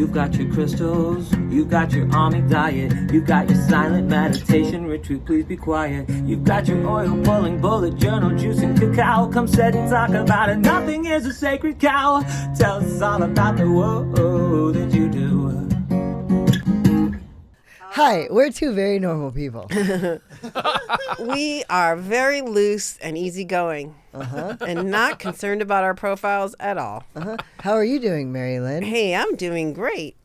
You've got your crystals, you've got your Omni diet, you've got your silent meditation retreat, please be quiet. You've got your oil pulling, bullet journal, juicing cacao. Come sit and talk about it, nothing is a sacred cow. Tell us all about the whoa that you do. Hi, we're two very normal people. We are very loose and easygoing and not concerned about our profiles at all. How are you doing, Mary Lynn? Hey, I'm doing great.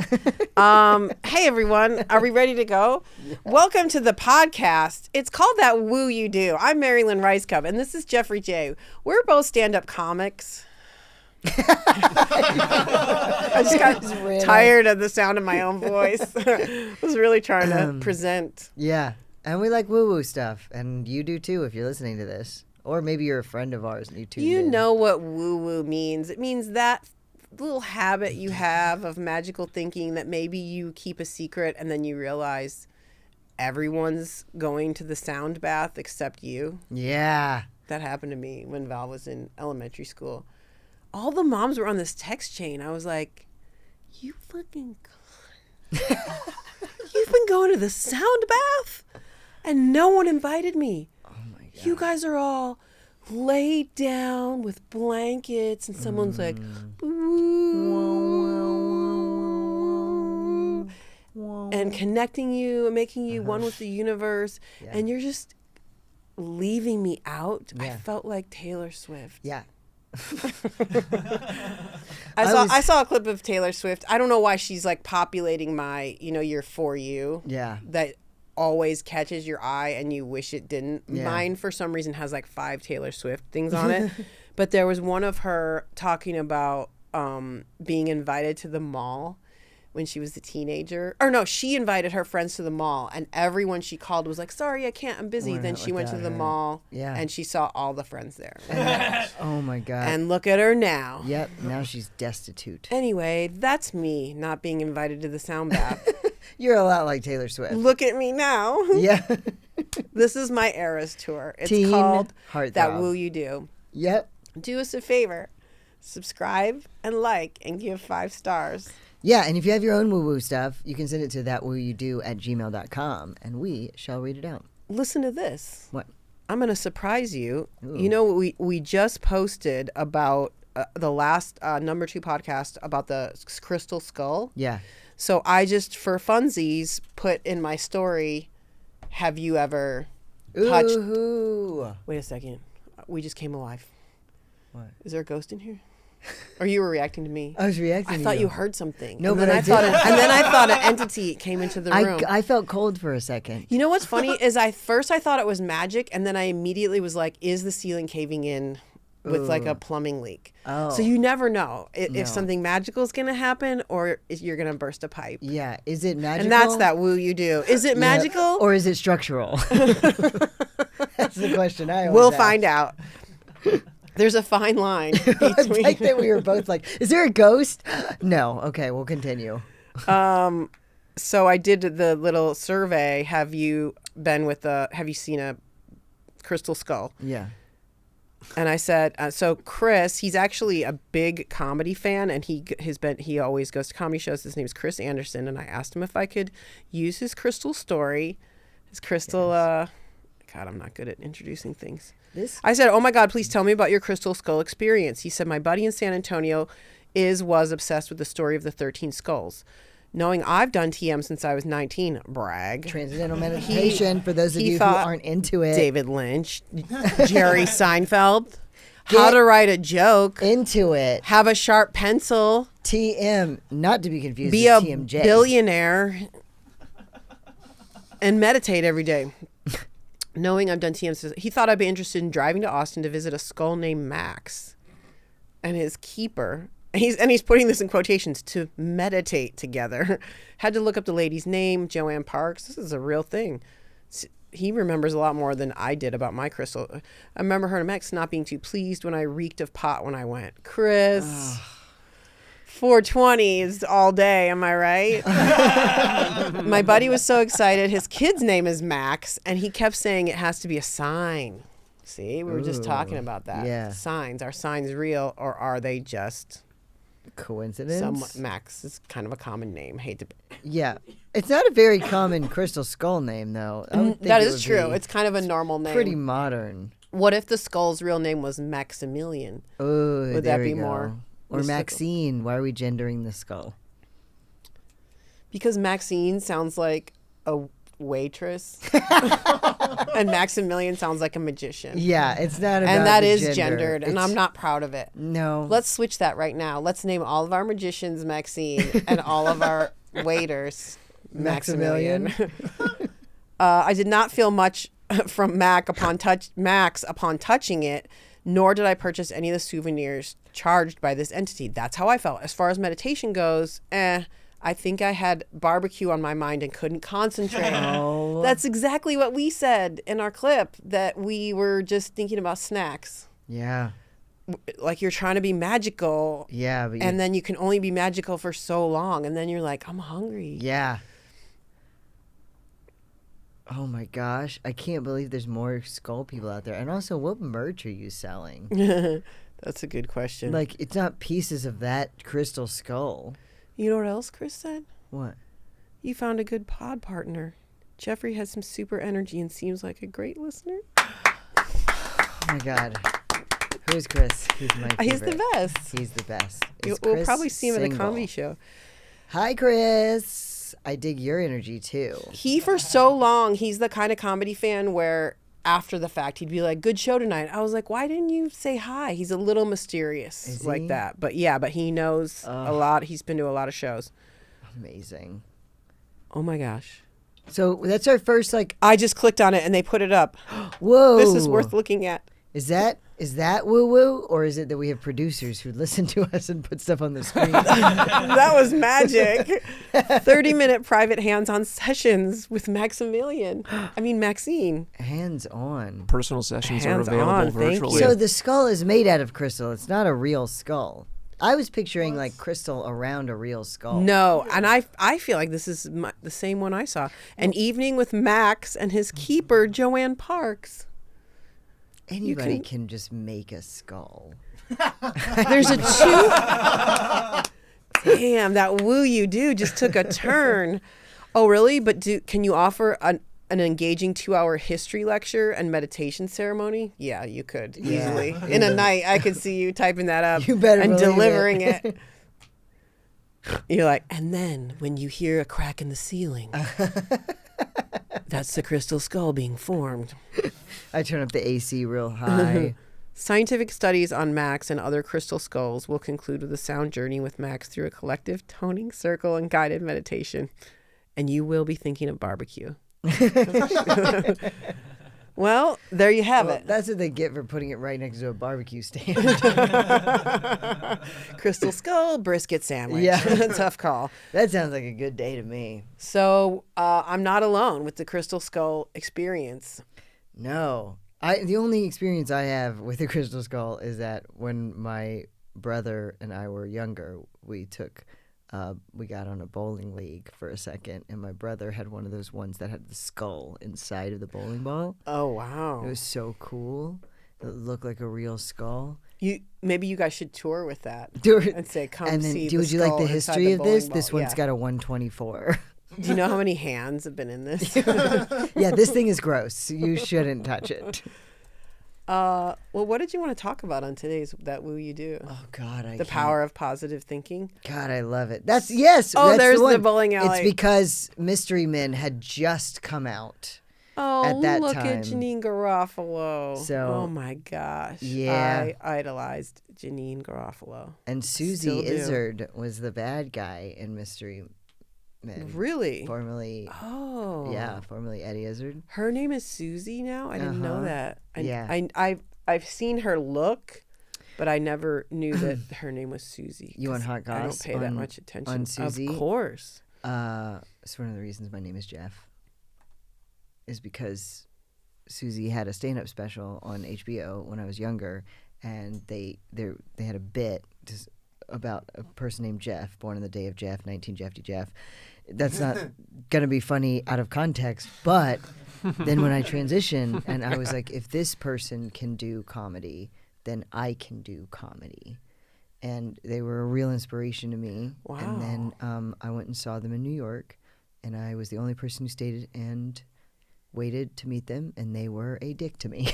Hey, everyone. Are we ready to go? Yeah. Welcome to the podcast. It's called That Woo You Do. I'm Mary Lynn Rajskub, and this is Jeffrey J. We're both stand-up comics. I just got tired of the sound of my own voice. I was really trying to present. Yeah, and we like woo-woo stuff, and you do too if you're listening to this. Or maybe you're a friend of ours and you tuned in. You know what woo-woo means. It means that little habit you have of magical thinking that maybe you keep a secret and then you realize everyone's going to the sound bath except you. Yeah. That happened to me when Val was in elementary school. All the moms were on this text chain. I was like, you fucking you've been going to the sound bath and no one invited me. Oh my God. You guys are all laid down with blankets and someone's like, ooh, and connecting you and making you one with the universe. Yeah. And you're just leaving me out. Yeah. I felt like Taylor Swift. Yeah. I saw a clip of Taylor Swift. I don't know why she's like populating my, your For You. Yeah. That always catches your eye and you wish it didn't. Yeah. Mine, for some reason, has like 5 Taylor Swift things on it. But there was one of her talking about being invited to the mall when she was a teenager. Or no, she invited her friends to the mall and everyone she called was like, sorry, I can't, I'm busy. Then she went to the mall and she saw all the friends there. Oh my God. And look at her now. Yep, now she's destitute. Anyway, that's me not being invited to the sound bath. You're a lot like Taylor Swift. Look at me now. Yeah. This is my Eras tour. It's Teen called Heartthrob. That Woo You Do. Yep. Do us a favor. Subscribe and like and give 5 stars. Yeah, and if you have your own woo-woo stuff, you can send it to thatwooyoudo@gmail.com, and we shall read it out. Listen to this. What? I'm going to surprise you. Ooh. You know, we just posted about the last number 2 podcast about the crystal skull. Yeah. So I just, for funsies, put in my story, have you ever touched... Ooh. Wait a second. We just came alive. What? Is there a ghost in here? Or you were reacting to me? I was reacting to you. I thought you heard something. No, and but then I thought did. and then I thought an entity came into the room. I felt cold for a second. You know what's funny is I thought it was magic, and then I immediately was like, is the ceiling caving in with like a plumbing leak? Oh. So you never know if something magical is going to happen or if you're going to burst a pipe. Yeah. Is it magical? And that's that woo you do. Is it magical? Or is it structural? That's the question I always We'll ask. find out. There's a fine line between... I like that we were both like, is there a ghost? No. Okay, we'll continue. So I did the little survey. Have you seen a crystal skull? Yeah. And I said, so Chris, he's actually a big comedy fan, and he always goes to comedy shows. His name is Chris Anderson, and I asked him if I could use his crystal story, his crystal. God, I'm not good at introducing things. I said, oh my God, please tell me about your crystal skull experience. He said, my buddy in San Antonio was obsessed with the story of the 13 skulls. Knowing I've done TM since I was 19, brag. Transcendental meditation, for those of you who aren't into it. David Lynch, Jerry Seinfeld, how to write a joke. Into it. Have a sharp pencil. TM, not to be confused with TMJ. Be a billionaire. And meditate every day. Knowing I've done TM, he thought I'd be interested in driving to Austin to visit a skull named Max and his keeper. He's putting this in quotations, to meditate together. Had to look up the lady's name, Joanne Parks. This is a real thing. He remembers a lot more than I did about my crystal. I remember her and Max not being too pleased when I reeked of pot when I went. Chris, 420s all day, am I right? My buddy was so excited. His kid's name is Max, and he kept saying it has to be a sign. See, we were just talking about that. Yeah. Signs. Are signs real, or are they just Coincidence? Max is kind of a common name. Hate to. Yeah. It's not a very common Crystal Skull name, though. I would think That it is would true. be It's kind of a normal name. pretty modern. What if the skull's real name was Maximilian? Oh, Would there that we be go. more Or mystical? Maxine. Why are we gendering the skull? Because Maxine sounds like a waitress, and Maximilian sounds like a magician. Yeah, it's not about And that the is gender. gendered, and It's- I'm not proud of it. No. Let's switch that right now. Let's name all of our magicians Maxine and all of our waiters Maximilian. I did not feel much from Max upon touching it, nor did I purchase any of the souvenirs charged by this entity. That's how I felt. As far as meditation goes, I think I had barbecue on my mind and couldn't concentrate. Oh. That's exactly what we said in our clip, that we were just thinking about snacks. Yeah. Like you're trying to be magical. Yeah. But And then you can only be magical for so long. And then you're like, I'm hungry. yeah. Oh my gosh. I can't believe there's more skull people out there. And also, what merch are you selling? That's a good question. Like, it's not pieces of that crystal skull. You know what else Chris said? What? You found a good pod partner. Jeffrey has some super energy and seems like a great listener. Oh my God. Who's Chris? He's my favorite. He's the best. He's the best. Is We'll Chris probably see him at the single? comedy show. Hi, Chris. I dig your energy too. He, for so long, he's the kind of comedy fan where after the fact, he'd be like, good show tonight. I was like, why didn't you say hi? He's a little mysterious Is like he? that. But yeah, but he knows a lot. He's been to a lot of shows. Amazing. Oh my gosh. So that's our first, like, I just clicked on it and they put it up. whoa. This is worth looking at. Is that woo woo, or is it that we have producers who listen to us and put stuff on the screen? That was magic. 30-minute private hands-on sessions with Maximilian. Maxine. Hands on. Personal sessions are Hands-on, available thank virtually. So the skull is made out of crystal. It's not a real skull. I was picturing like crystal around a real skull. No, and I feel like this is the same one I saw. An evening with Max and his keeper, Joanne Parks. Anybody can just make a skull. There's a Damn, that woo you do just took a turn. Oh, really? But can you offer an engaging 2-hour history lecture and meditation ceremony? Yeah, you could easily. In a night, I could see you typing that up You better and believe delivering it. You're like, and then when you hear a crack in the ceiling, that's the crystal skull being formed. I turn up the AC real high. Scientific studies on Max and other crystal skulls will conclude with a sound journey with Max through a collective toning circle and guided meditation. And you will be thinking of barbecue. Well, there you have it. That's what they get for putting it right next to a barbecue stand. Crystal skull, brisket sandwich. Yeah. Tough call. That sounds like a good day to me. So I'm not alone with the crystal skull experience. No. The only experience I have with a crystal skull is that when my brother and I were younger, we got on a bowling league for a second, and my brother had one of those ones that had the skull inside of the bowling ball. Oh, wow. It was so cool. It looked like a real skull. Maybe you guys should tour with that Dude, and say, come and then, see would the you like skull the inside history the of this? bowling This ball. one's got a 124. Do you know how many hands have been in this? Yeah, this thing is gross. You shouldn't touch it. Well, what did you want to talk about on today's That Woo You Do? Oh God, The power of positive thinking. God, I love it. Yes. Oh, that's there's the one. bowling alley. It's because Mystery Men had just come out. Oh, At that look time. at Janine Garofalo. So, oh my gosh. yeah. I idolized Janine Garofalo. And Suzy Still do. Izzard was the bad guy in Mystery Men. Really? Formerly, formerly Eddie Izzard. Her name is Suzy now? I didn't know that. Yeah. I've seen her look, but I never knew that her name was Suzy. You want 'cause hot goss I don't pay that on- much attention. on Suzy? Of course. It's one of the reasons my name is Jeff. Is because Suzy had a stand-up special on HBO when I was younger, and they had a bit about a person named Jeff, born on the day of Jeff, 19 Jeffy Jeff. That's not gonna be funny out of context, but then when I transitioned and I was like, if this person can do comedy, then I can do comedy. and they were a real inspiration to me. Wow. And then I went and saw them in New York, and I was the only person who stayed and waited to meet them, and they were a dick to me.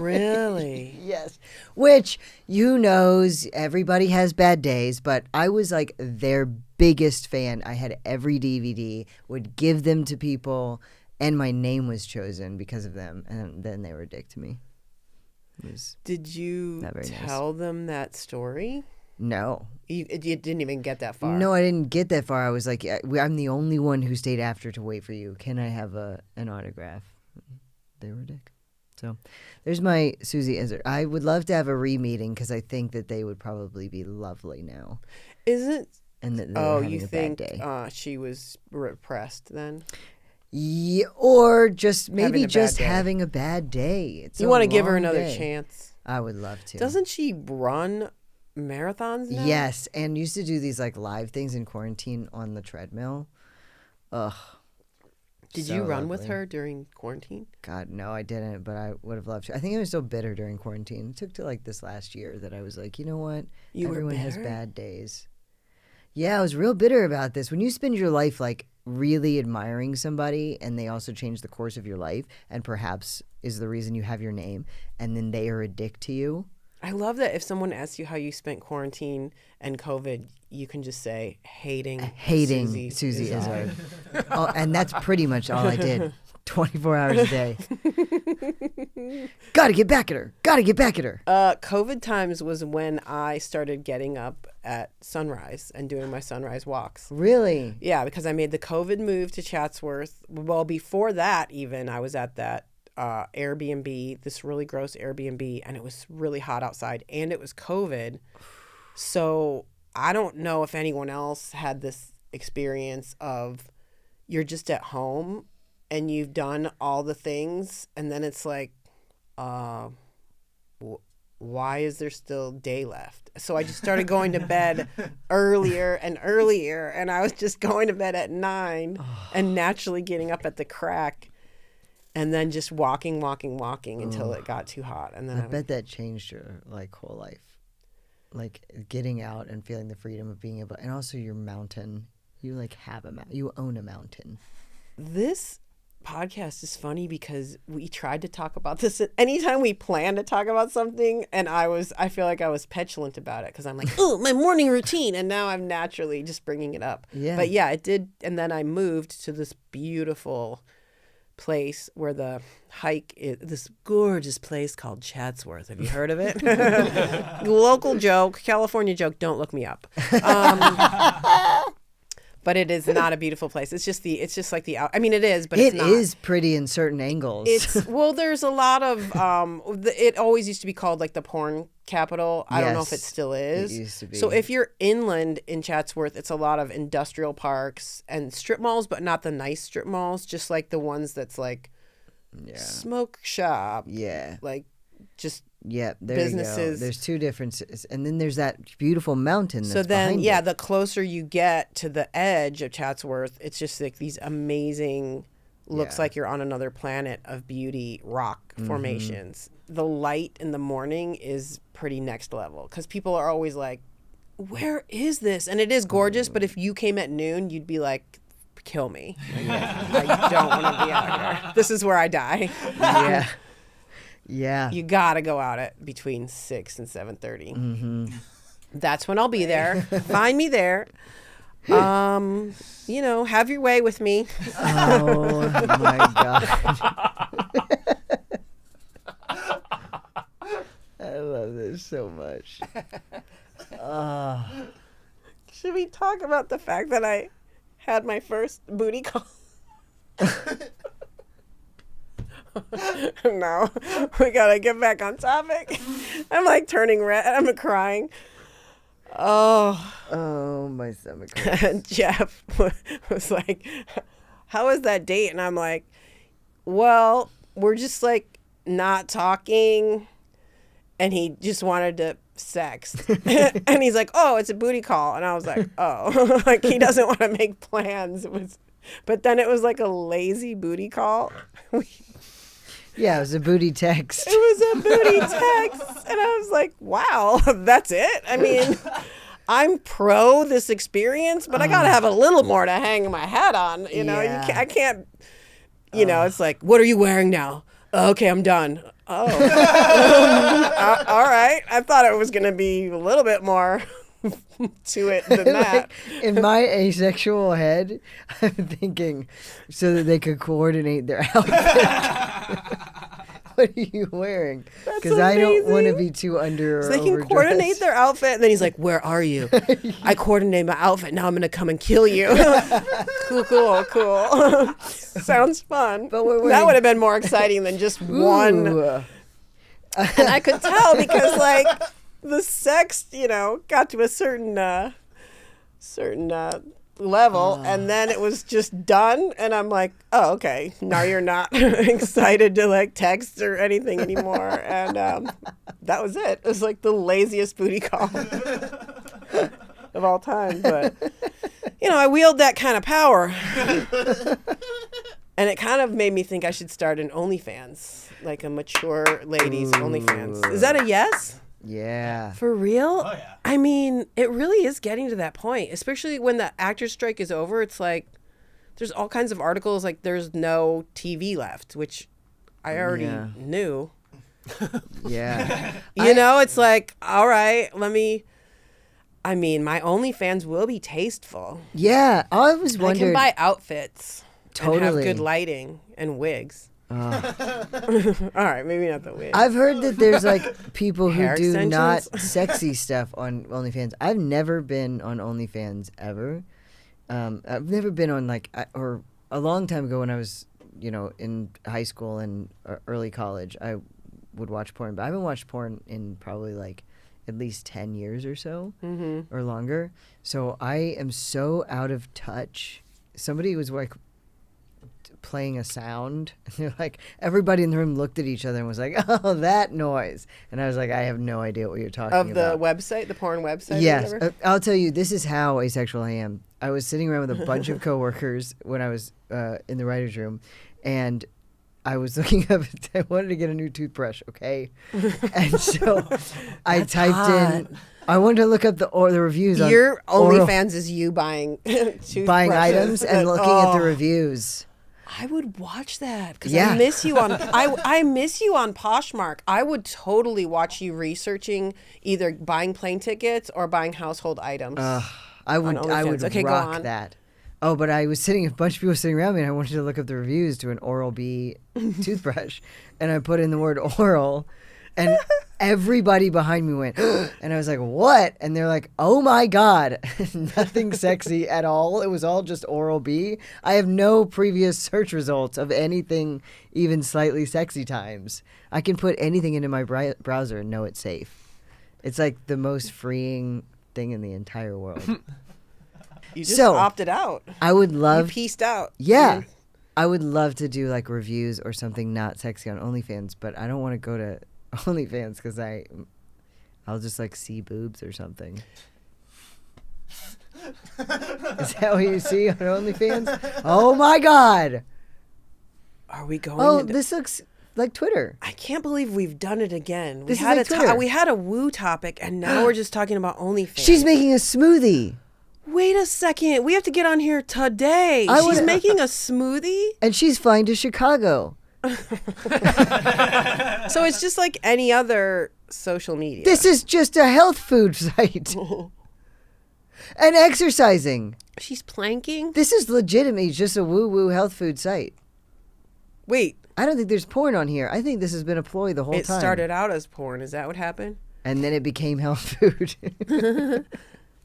Really? Yes. Which, you knows, everybody has bad days, but I was like their biggest fan. I had every DVD, would give them to people, and my name was chosen because of them, and then they were a dick to me. It was Did you not very nice. tell them that story? No. You didn't even get that far. No, I didn't get that far. I was like, I'm the only one who stayed after to wait for you. Can I have an autograph? They were a dick. So there's my Suzy Izzard. I would love to have a re-meeting because I think that they would probably be lovely now. Isn't... And that they're having you a think bad day. she was repressed then? Yeah, or just Having maybe a bad just day. having a bad day. It's You a want to give her long another day. chance? I would love to. Doesn't she run marathons now? Yes, and used to do these like live things in quarantine on the treadmill. Ugh. Did so you run with lovely. her during quarantine? God, no, I didn't, but I would have loved to. I think I was so bitter during quarantine. It took to like this last year that I was like, you know what? You were Everyone has bitter? bad days. Yeah, I was real bitter about this. When you spend your life like really admiring somebody and they also change the course of your life and perhaps is the reason you have your name and then they are a dick to you. I love that if someone asks you how you spent quarantine and COVID, you can just say hating Suzy Izzard. Oh, and that's pretty much all I did. 24 hours a day. Gotta get back at her. Gotta get back at her. COVID times was when I started getting up at sunrise and doing my sunrise walks. Really? Yeah, because I made the COVID move to Chatsworth. Well, before that even, I was at that Airbnb, this really gross Airbnb, and it was really hot outside, and it was COVID. So I don't know if anyone else had this experience of you're just at home and you've done all the things, and then it's like, why is there still day left? So I just started going to bed earlier and earlier, and I was just going to bed at 9 and naturally getting up at the crack, and then just walking until it got too hot. And then I bet that changed your like whole life. Like getting out and feeling the freedom of being able, and also your mountain. You like have you own a mountain. This podcast is funny because we tried to talk about this anytime we plan to talk about something, and I feel like I was petulant about it because I'm like, oh, my morning routine, and now I'm naturally just bringing it up. Yeah. But yeah, it did, and then I moved to this beautiful place where the hike is, this gorgeous place called Chatsworth. Have you heard of it? Local joke, California joke, don't look me up. But it is not a beautiful place. It's just like the out. I mean, it is, but it's not. It is pretty in certain angles. It's well, there's a lot of it always used to be called like the porn capital. I don't know if it Yes, still is. it used to be. So if you're inland in Chatsworth, it's a lot of industrial parks and strip malls, but not the nice strip malls, just like the ones that's like smoke shop. Yeah. Like just Yeah, there businesses. you go. There's two differences, and then there's that beautiful mountain. That's so then, behind it. the closer you get to the edge of Chatsworth, it's just like these amazing, looks Yeah. like you're on another planet of beauty rock formations. The light in the morning is pretty next level because people are always like, where is this? And it is gorgeous, but if you came at noon, you'd be like, kill me. I don't want to be out here. This is where I die. Yeah, yeah. You gotta go out at between 6 and 7:30. That's when I'll be there. Find me there. Have your way with me. Oh my god. I love this so much. Should we talk about the fact that I had my first booty call? No, we gotta get back on topic. I'm like turning red. I'm crying. Oh, my stomach hurts. And Jeff was like, how was that date? And I'm like, well, we're just like not talking. And he just wanted to sext. And he's like, oh, it's a booty call. And I was like, oh, like he doesn't want to make plans. But then it was like a lazy booty call. Yeah, it was a booty text. It was a booty text. And I was like, wow, that's it? I mean, I'm pro this experience, but I got to have a little more to hang my hat on. You know, Yeah. I can't, you know, it's like, what are you wearing now? Okay, I'm done. Oh, all right. I thought it was going to be a little bit more to it than that. Like, in my asexual head, I'm thinking so that they could coordinate their outfit. What are you wearing? Because I don't want to be too under or So they can overdressed. coordinate their outfit. And then he's like, where are you? I coordinate my outfit. Now I'm going to come and kill you. Cool. Sounds fun. But we're that wearing- would have been more exciting than just one. Ooh. And I could tell because, like, the sex, you know, got to a certain level, and then it was just done. And I'm like, oh, okay. Now you're not excited to, like, text or anything anymore. And that was it. It was like the laziest booty call of all time. But, you know, I wield that kind of power. And it kind of made me think I should start an OnlyFans, like a mature ladies OnlyFans. Is that a yes? Yeah. For real? Oh, yeah. I mean, it really is getting to that point, especially when the actors strike is over. It's like there's all kinds of articles like there's no TV left, which I already knew. Yeah. You know, it's like, all right, I mean, my OnlyFans will be tasteful. Yeah. I always I can wondered. buy outfits and have Totally. good lighting and wigs. All right, maybe not the wigs. I've heard that there's like people who Hair do not extensions? sexy stuff on OnlyFans. I've never been on OnlyFans ever. I've never been on or a long time ago when I was, you know, in high school and early college, I would watch porn, but I haven't watched porn in probably like at least 10 years or so or longer. So I am so out of touch. Somebody was like playing a sound, and they're like, everybody in the room looked at each other and was like, oh, that noise. And I was like, I have no idea what you're talking of the about. website, the porn website? Yes, Or whatever? I'll tell you, this is how asexual I am. I was sitting around with a bunch of coworkers when I was in the writer's room, and I was looking up, I wanted to get a new toothbrush, okay? And so I typed in, I wanted to look up the reviews on Your oral- OnlyFans is you buying toothbrushes. buying items and looking at the reviews. I would watch that because Yeah. I miss you on I miss you on Poshmark. I would totally watch you researching either buying plane tickets or buying household items. I would OnlyFans. Okay, go rock on. that. Oh, but I was a bunch of people sitting around me, and I wanted to look up the reviews to an Oral-B toothbrush, and I put in the word oral, and everybody behind me went, and I was like, what? And they're like, oh my God, nothing sexy at all. It was all just Oral-B. I have no previous search results of anything even slightly sexy times. I can put anything into my browser and know it's safe. It's like the most freeing thing in the entire world. You just So, opted out. I would You love, pieced out. yeah, I would love to do like reviews or something not sexy on OnlyFans, but I don't want to go to OnlyFans because I'll just like see boobs or something. Is that what you see on OnlyFans? Oh my God! Are we going? Oh, into- this looks like Twitter. I can't believe we've done it again. This is we had like a Twitter. we had a woo topic, and now we're just talking about OnlyFans. She's making a smoothie, Wait a second. We have to get on here today. I She's wanna- making a smoothie. and she's flying to Chicago. So it's just like any other social media. This is just a health food site. And exercising. She's planking. This is legitimately just a woo-woo health food site. Wait, I don't think there's porn on here. I think this has been a ploy the whole it time. started out as porn. Is that what happened? And then it became health food.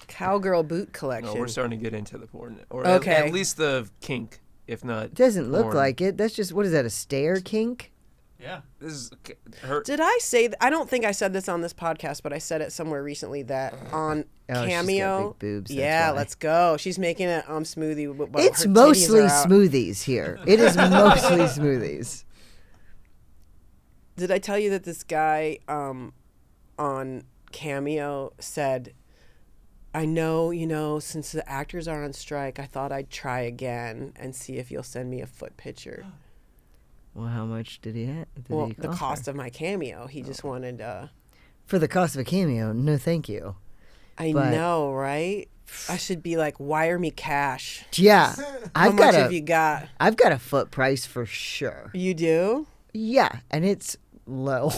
Cowgirl boot collection. No, we're starting to get into the porn, or Okay. at least the kink, if not. Doesn't look porn. like it. That's just, what is that, a stair kink? Yeah, this is her. Did I say? I don't think I said this on this podcast, but I said it somewhere recently that on Oh, she's got Cameo. big boobs, that's yeah, why. let's go. She's making a smoothie. While It's her titties mostly are out. smoothies here. It is mostly smoothies. Did I tell you that this guy on Cameo said, I know, since the actors are on strike, I thought I'd try again and see if you'll send me a foot picture. Well, how much did he have? Well, the cost of my cameo. He just wanted. For the cost of a cameo, no, thank you. I But- know, right? I should be like, wire me cash. Yeah, How much have you got? I've got a foot price for sure. You do? Yeah, and it's low.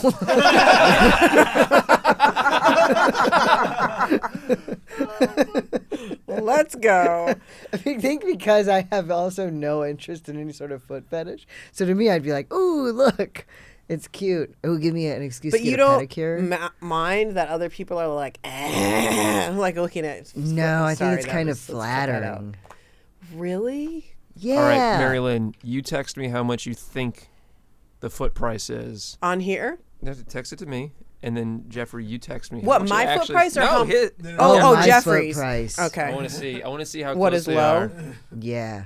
Let's go. I think because I have also no interest in any sort of foot fetish. So to me, I'd be like, "Ooh, look, it's cute. It would give me an excuse But to get you a don't pedicure." mind that other people are like, like looking at. No, I Sorry, think it's that kind of was- let's cut that out. flattering. Really? Yeah. All right, Mary Lynn, you text me how much you think the foot price is. On here? You have to text it to me, and then Jeffrey, you text me. how What, much my it foot actually- price or no, how- his. Oh, my Jeffrey's. foot price. Okay. I want to see. I want to see how What close is they low? are. Yeah.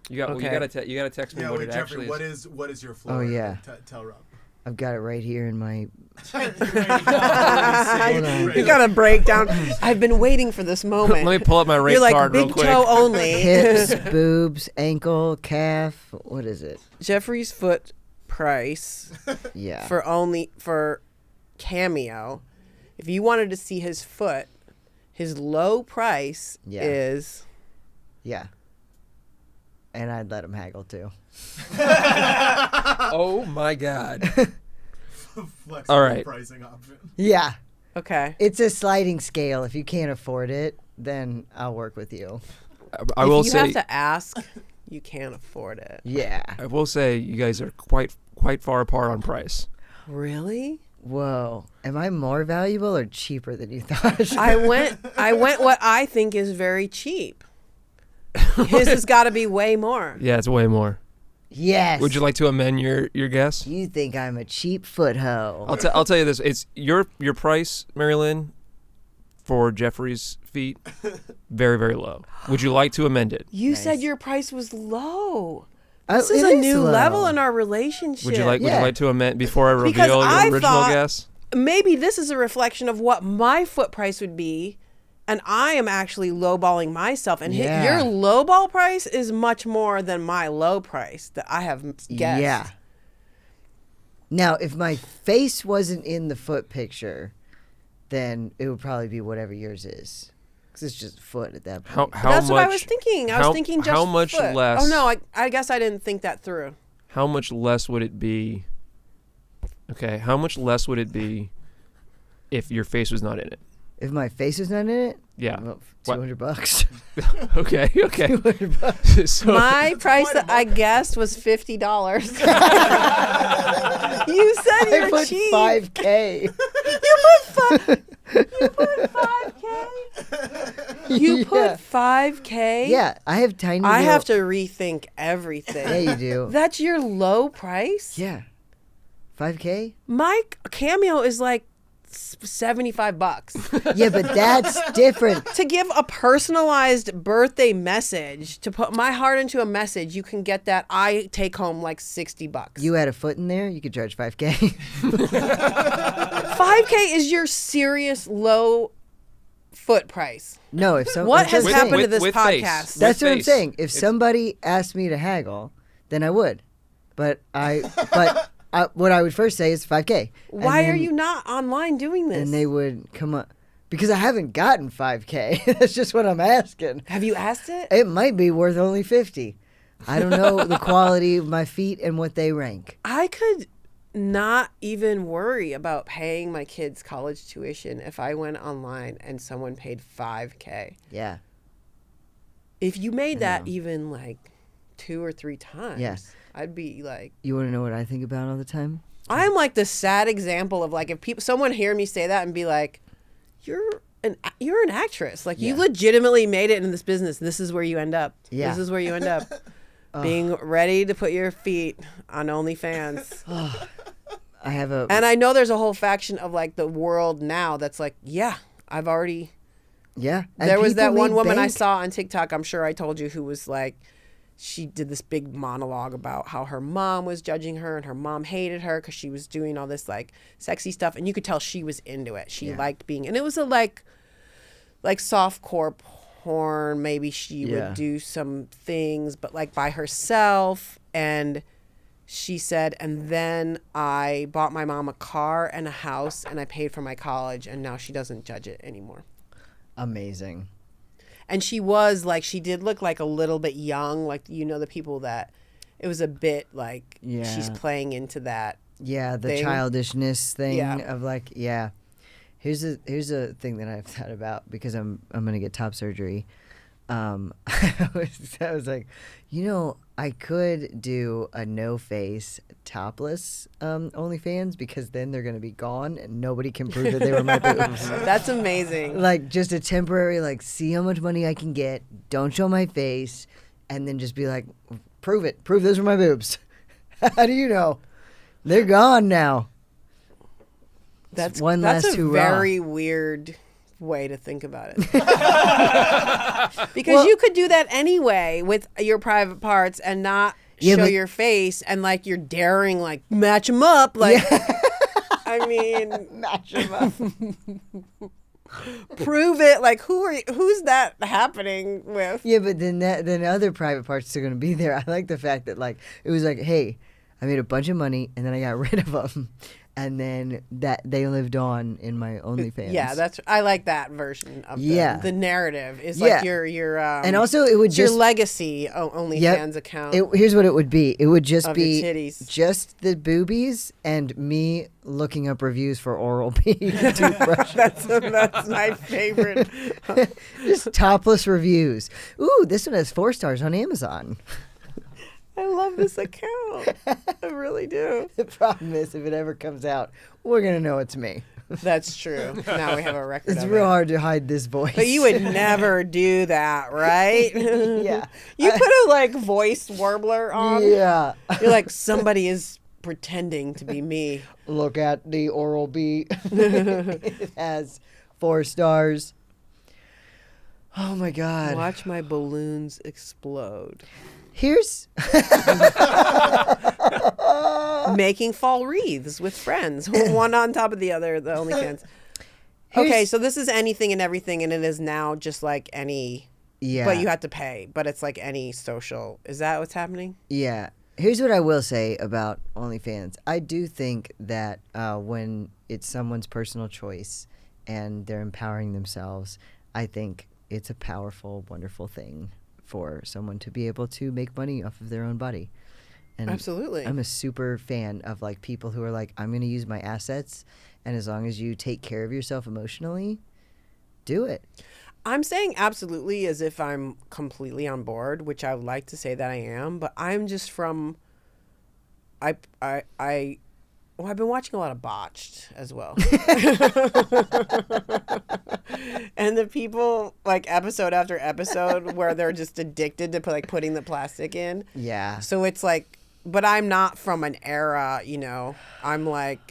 You got. Well, Okay. you gotta text me Yeah, what wait, it Jeffrey, actually is. what is your floor? Oh, yeah. Tell Rob. I've got it right here in my. You got a breakdown. I've been waiting for this moment. Let me pull up my rate You're like card real big quick. toe only. Hips, boobs, ankle, calf. What is it? Jeffrey's foot price Yeah. for cameo. If you wanted to see his foot, his low price Yeah. is Yeah. And I'd let him haggle too. Oh my God. Flexible All right. pricing option. Yeah. okay. It's a sliding scale. If you can't afford it, then I'll work with you. I will if you say. have to ask, you can't afford it. Yeah. I will say you guys are quite far apart on price. Really? Whoa. Am I more valuable or cheaper than you thought? I went what I think is very cheap. His has got to be way more. Yeah, it's way more. Yes. Would you like to amend your guess? You think I'm a cheap foot hoe. I'll tell you this. It's your price, Mary Lynn, for Jeffrey's feet, very, very low. Would you like to amend it? You Nice. said your price was low. Oh, This is it a new low. level in our relationship. Would you like Yeah. to amend before I Because reveal I your original thought- guess? Maybe this is a reflection of what my foot price would be, and I am actually lowballing myself. And Yeah. your lowball price is much more than my low price that I have guessed. Yeah. Now, if my face wasn't in the foot picture, then it would probably be whatever yours is. Because it's just foot at that point. How That's much? what I was thinking. I was thinking just how much foot. less? Oh no, I guess I didn't think that through. How much less would it be? Okay, how much less would it be if your face was not in it? If my face was not in it, Yeah. well, What? $200. Okay. Okay. $200. So My price that I guessed was $50. You said I you're put cheap. $5K. You put 5K. You Yeah. put 5K. Yeah, I have tiny. I little- have to rethink everything. Yeah, you do. That's your low price. Yeah, $5K. My cameo is like $75 Yeah, but that's different. to give a personalized birthday message, to put my heart into a message. You can get that. I take home like $60. You had a foot in there, you could charge $5K. 5K is your serious low foot price. No, if so, What I'm has just happened saying. to this with podcast? face. That's With what I'm face. saying. If It's- somebody asked me to haggle, then I would. But what I would first say is $5K. And Why are then- you not online doing this? And they would come up because I haven't gotten $5K. That's just what I'm asking. Have you asked it? It might be worth only $50. I don't know the quality of my feet and what they rank. I could not even worry about paying my kids' college tuition if I went online and someone paid $5K. Yeah. If you made that know. even like 2 or 3 times, Yeah. I'd be like, You want to know what I think about all the time? I'm like the sad example of like if someone hear me say that and be like, you're an actress, like you Yeah. legitimately made it in this business. This is where you end up. Yeah. This is where you end up. Being ready to put your feet on OnlyFans. I have a And I know there's a whole faction of like the world now that's like, yeah, I've already. yeah. And There was people that one make woman I bank. saw on TikTok, I'm sure I told you, who was like, she did this big monologue about how her mom was judging her and her mom hated her because she was doing all this like sexy stuff. And you could tell she was into it. She Yeah. liked being, and it was a like softcore porn. Maybe she Yeah. would do some things, but like by herself. And she said, and then I bought my mom a car and a house, and I paid for my college, and now she doesn't judge it anymore. Amazing. And she was like, she did look like a little bit young, like, you know, the people that it was a bit like she's playing into that. Yeah, the thing. Childishness thing Yeah. of like, yeah. Here's a thing that I've thought about because I'm gonna get top surgery. I was like, you know, I could do a no face topless OnlyFans because then they're gonna be gone and nobody can prove that they were my boobs. That's amazing. Like just a temporary, like, see how much money I can get. Don't show my face, and then just be like, prove it. Prove those were my boobs. How do you know? They're gone now. That's one that's last a hurrah. very weird way to think about it. Because you could do that anyway with your private parts and not show your face, and like you're daring, like match them up, like I mean, Match them up. prove it. Like who's that happening with? Yeah, but then other private parts are going to be there. I like the fact that like it was like, hey, I made a bunch of money and then I got rid of them, and then that they lived on in my OnlyFans. Yeah, I like that version of the narrative. Is Yeah. like your and also it would it's your just legacy OnlyFans account. Here's what it would be. It would just Of be your titties. just the boobies and me looking up reviews for Oral-B toothbrushes. That's my favorite. Just topless reviews. Ooh, this one has 4 stars on Amazon. I love this account. I really do. The problem is, if it ever comes out, we're gonna know it's me. That's true. Now we have a record. It's of real it. hard to hide this voice. But you would never do that, right? Yeah. You put a like voice warbler on. Yeah. You're like, somebody is pretending to be me. Look at the Oral-B. It has 4 stars. Oh my God. Watch my balloons explode. Here's Making fall wreaths with friends, one on top of the other. The OnlyFans. Okay, so this is anything and everything, and it is now just like any. Yeah. But you have to pay. But it's like any social. Is that what's happening? Yeah. Here's what I will say about OnlyFans. I do think that when it's someone's personal choice and they're empowering themselves, I think it's a powerful, wonderful thing for someone to be able to make money off of their own body. And Absolutely. I'm a super fan of like people who are like, I'm going to use my assets, and as long as you take care of yourself emotionally, do it. I'm saying absolutely as if I'm completely on board, which I would like to say that I am, but I'm just from I've been watching a lot of Botched as well. And the people like episode after episode where they're just addicted to like putting the plastic in. Yeah. So it's like, but I'm not from an era, you know, I'm like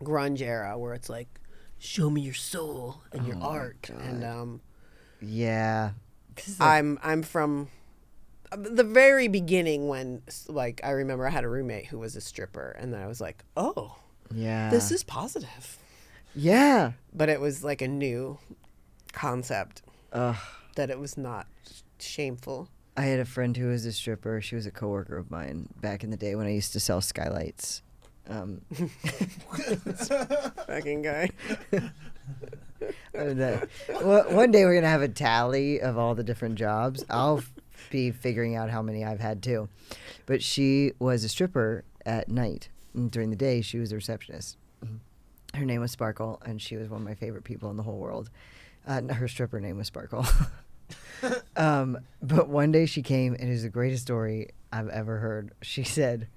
grunge era where it's like, show me your soul and your art. And Yeah. I'm from the very beginning when like I remember I had a roommate who was a stripper, and then I was like, oh, Yeah. this is positive. Yeah. But it was like a new concept Ugh. that it was not shameful. I had a friend who was a stripper. She was a coworker of mine back in the day when I used to sell skylights. Fucking guy. One day we're gonna have a tally of all the different jobs. I'll be figuring out how many I've had too. But she was a stripper at night. And during the day, she was a receptionist. Her name was Sparkle, and she was one of my favorite people in the whole world. Her stripper name was Sparkle. But one day she came, and it was the greatest story I've ever heard. She said,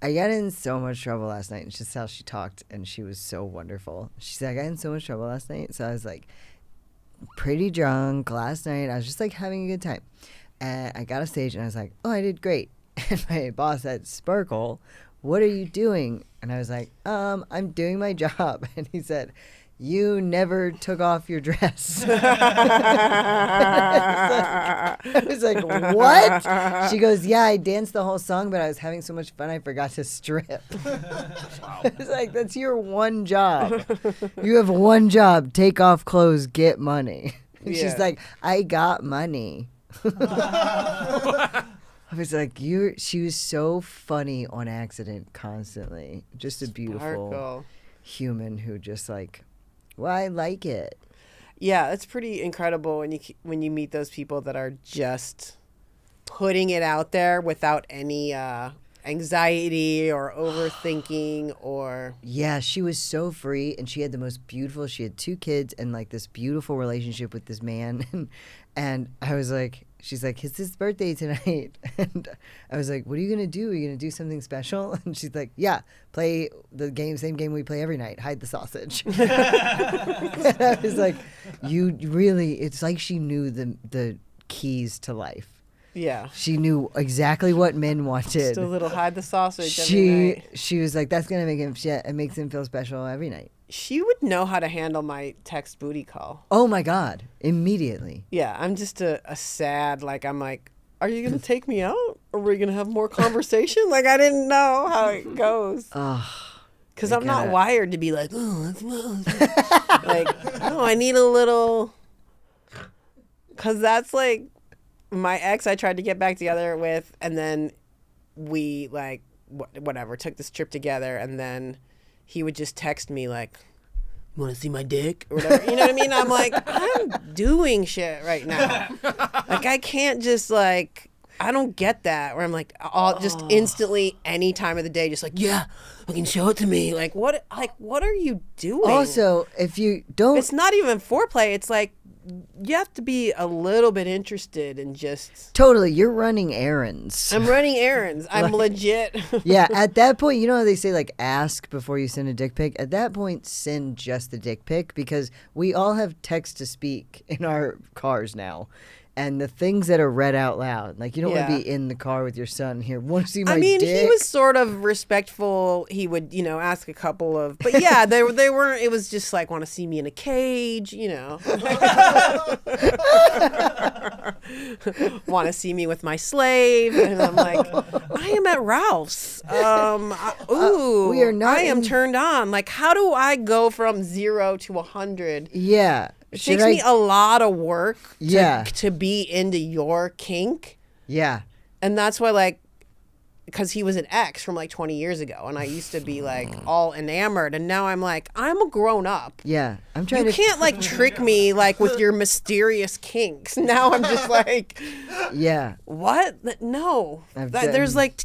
I got in so much trouble last night. And just how she talked, and she was so wonderful. She said, I got in so much trouble last night. So I was like pretty drunk last night. I was just like having a good time. And I got off stage, and I was like, oh, I did great. And my boss said, Sparkle, what are you doing? And I was like, I'm doing my job. And he said, you never took off your dress. I was like, what? She goes, yeah, I danced the whole song, but I was having so much fun I forgot to strip. I was like, that's your one job. You have one job. Take off clothes, get money. And she's Yeah. like, I got money. I was like, she was so funny on accident constantly. Just a beautiful Sparkle. human who just like, well, I like it. Yeah, it's pretty incredible when you meet those people that are just putting it out there without any anxiety or overthinking or. Yeah, she was so free, and she had she had 2 kids and like this beautiful relationship with this man. And I was like, she's like, it's his birthday tonight. And I was like, what are you going to do? Are you going to do something special? And she's like, yeah, play the same game we play every night, hide the sausage. And I was like, you really, it's like she knew the keys to life. Yeah. She knew exactly what men wanted. Just a little hide the sausage every night. She was like, that's gonna make him shit. It makes him feel special every night. She would know how to handle my text booty call. Oh my God! Immediately. Yeah, I'm just a sad, like, I'm like, are you going to take me out? Or are we going to have more conversation? Like, I didn't know how it goes. Because I'm not wired to be like, oh, that's like, no, I need a little. Because that's like my ex I tried to get back together with. And then we, like, whatever, took this trip together. And then he would just text me, like, you want to see my dick or whatever, you know what I mean? I'm like, I'm doing shit right now. Like, I can't just, like, I don't get that where I'm like, I'll just instantly any time of the day just like, yeah, fucking show it to me. Like, what are you doing? Also, if you don't, it's not even foreplay. It's like you have to be a little bit interested in just. Totally, you're running errands. I'm running errands. I'm legit. Yeah, at that point, you know how they say, like, ask before you send a dick pic? At that point, send just the dick pic, because we all have text to speak in our cars now. And the things that are read out loud, like, you don't want to be in the car with your son here. Want to see my dick? He was sort of respectful. He would, ask a couple of, but yeah, they weren't. It was just like, want to see me in a cage, want to see me with my slave, and I'm like, I am at Ralph's. We are not. I am turned on. Like, how do I go from 0 to 100? Yeah. It takes me a lot of work to be into your kink. Yeah. And that's why, like, because he was an ex from like 20 years ago, and I used to be like all enamored, and now I'm like, I'm a grown up. Yeah. I'm trying You can't like trick me like with your mysterious kinks. Now I'm just like, yeah. What? No. There's like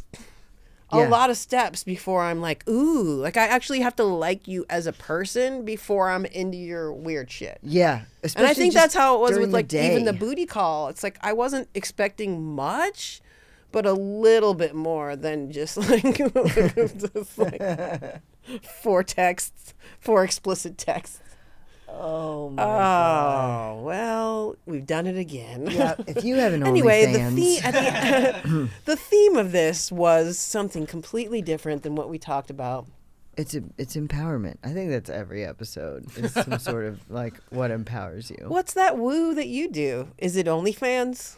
a lot of steps before I'm like, ooh, like I actually have to like you as a person before I'm into your weird shit. Yeah. And I think that's how it was with like day. even the booty call. It's like I wasn't expecting much, but a little bit more than just like, four explicit texts. Oh my God. Well, we've done it again. Yeah, if you have an Anyway, OnlyFans. the theme of this was something completely different than what we talked about. It's empowerment. I think that's every episode. It's some sort of like what empowers you. What's that woo that you do? Is it OnlyFans?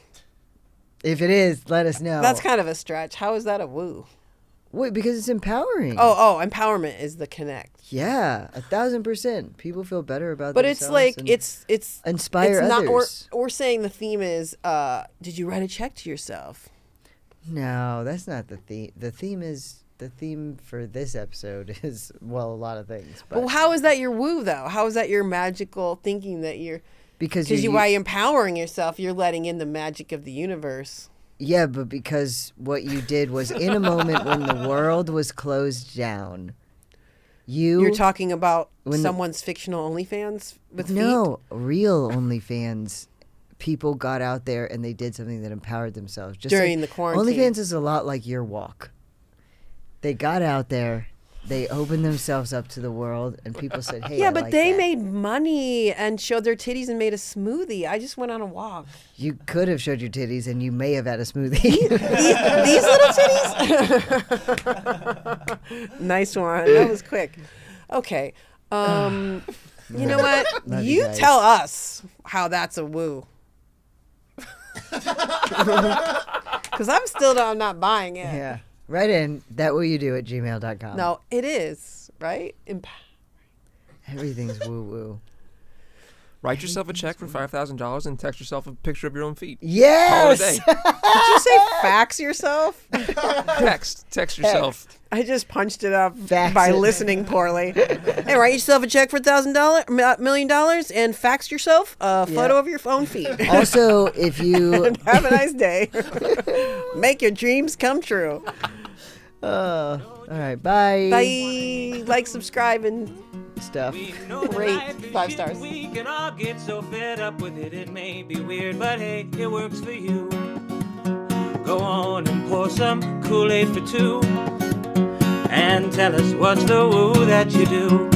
If it is, let us know. That's kind of a stretch. How is that a woo? Wait, because it's empowering. Oh, empowerment is the connect. Yeah, 1,000%. People feel better about but themselves. It's like it's inspire it's others. Not, we're saying the theme is did you write a check to yourself? No, that's not the theme. The theme for this episode is, well, a lot of things. But how is that your woo though? How is that your magical thinking that you're because by empowering yourself, you're letting in the magic of the universe. Yeah, but because what you did was in a moment when the world was closed down. You're talking about someone's fictional OnlyFans with feet? No, real OnlyFans. People got out there and they did something that empowered themselves. Just during the quarantine. OnlyFans is a lot like your walk. They got out there, they opened themselves up to the world, and people said, hey, yeah, I but like they that. made money and showed their titties and made a smoothie. I just went on a walk. You could have showed your titties and you may have had a smoothie. These little titties? Nice one. That was quick. Okay. You know what? Love you guys. tell us how that's a woo. Because I'm not buying it. Yeah. Right in thatwhatyoudoo@gmail.com. No, it is, right? Everything's woo-woo. Write yourself a check for $5,000 and text yourself a picture of your own feet. Yes. Call it a day. Did you say fax yourself? Text yourself. I just punched it up Fax by it. listening poorly. Hey, write yourself a check for $1,000, $1 million, and fax yourself a photo of your own feet. Also, if you Have a nice day. Make your dreams come true. all right, bye. Bye. Like, subscribe, and Stuff. We know that Rate life is 5 stars. We can all get so fed up with it, it may be weird, but hey, it works for you. Go on and pour some Kool-Aid for two, and tell us what's the woo that you do.